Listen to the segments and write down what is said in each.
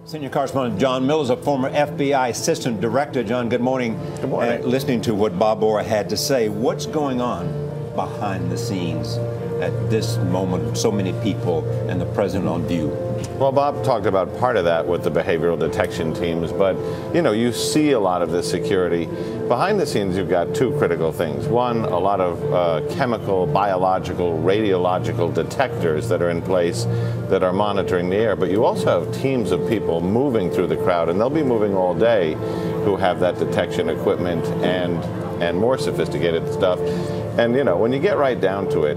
Senior correspondent John Miller is a former FBI assistant director. John, good morning. Good morning. Listening to what Bob Orr had to say, what's going on behind the scenes at this moment? So many people and the president on view. Well, Bob talked about part of that with the behavioral detection teams, but you see a lot of this security. Behind the scenes, you've got two critical things. One, a lot of chemical, biological, radiological detectors that are in place that are monitoring the air, but you also have teams of people moving through the crowd, and they'll be moving all day, who have that detection equipment and more sophisticated stuff. And when you get right down to it,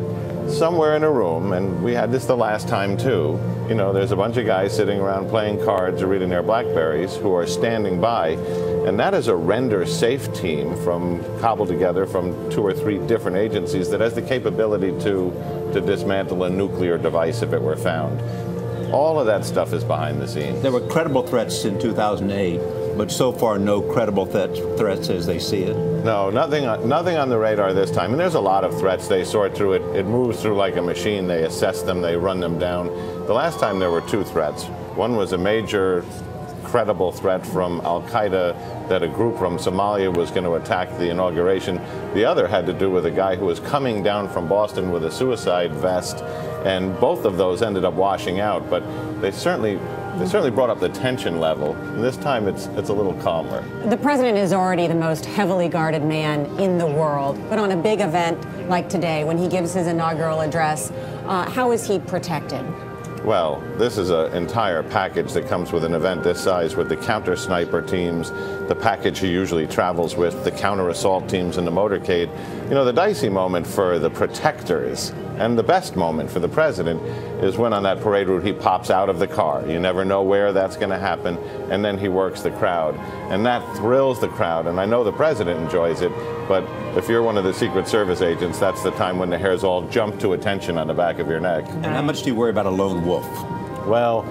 somewhere in a room, and we had this the last time too, there's a bunch of guys sitting around playing cards or reading their Blackberries who are standing by, and that is a render safe team cobbled together from 2 or 3 different agencies that has the capability to dismantle a nuclear device if it were found. All of that stuff is behind the scenes. There were credible threats in 2008, but so far no credible threats as they see it. No, nothing on the radar this time. And there's a lot of threats. They sort through it. It moves through like a machine. They assess them. They run them down. The last time there were 2 threats. One was a major credible threat from Al-Qaeda that a group from Somalia was going to attack the inauguration. The other had to do with a guy who was coming down from Boston with a suicide vest, and both of those ended up washing out, but they certainly brought up the tension level, and this time it's a little calmer. The president is already the most heavily guarded man in the world, but on a big event like today, when he gives his inaugural address, how is he protected? Well, this is an entire package that comes with an event this size, with the counter sniper teams, the package he usually travels with, the counter assault teams, and the motorcade. The dicey moment for the protectors and the best moment for the president is when on that parade route he pops out of the car. You never know where that's going to happen, and then he works the crowd. And that thrills the crowd, and I know the president enjoys it, but if you're one of the Secret Service agents, that's the time when the hairs all jump to attention on the back of your neck. And how much do you worry about a lone wolf? Well,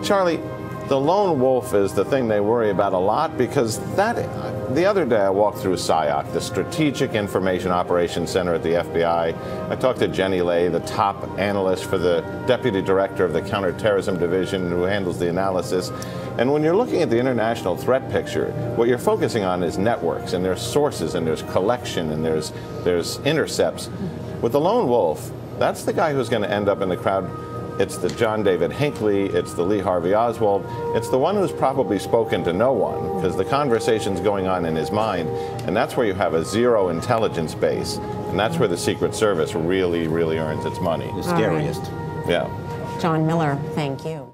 Charlie, the lone wolf is the thing they worry about a lot, because the other day I walked through SIOC, the Strategic Information Operations Center at the FBI. I talked to Jenny Lay, the top analyst for the Deputy Director of the Counterterrorism Division who handles the analysis. And when you're looking at the international threat picture, what you're focusing on is networks, and there's sources, and there's collection, and there's intercepts. With the lone wolf, that's the guy who's going to end up in the crowd. It's the John David Hinckley, it's the Lee Harvey Oswald, it's the one who's probably spoken to no one, because the conversation's going on in his mind, and that's where you have a zero intelligence base, and that's where the Secret Service really, really earns its money. The scariest. Yeah. John Miller, thank you.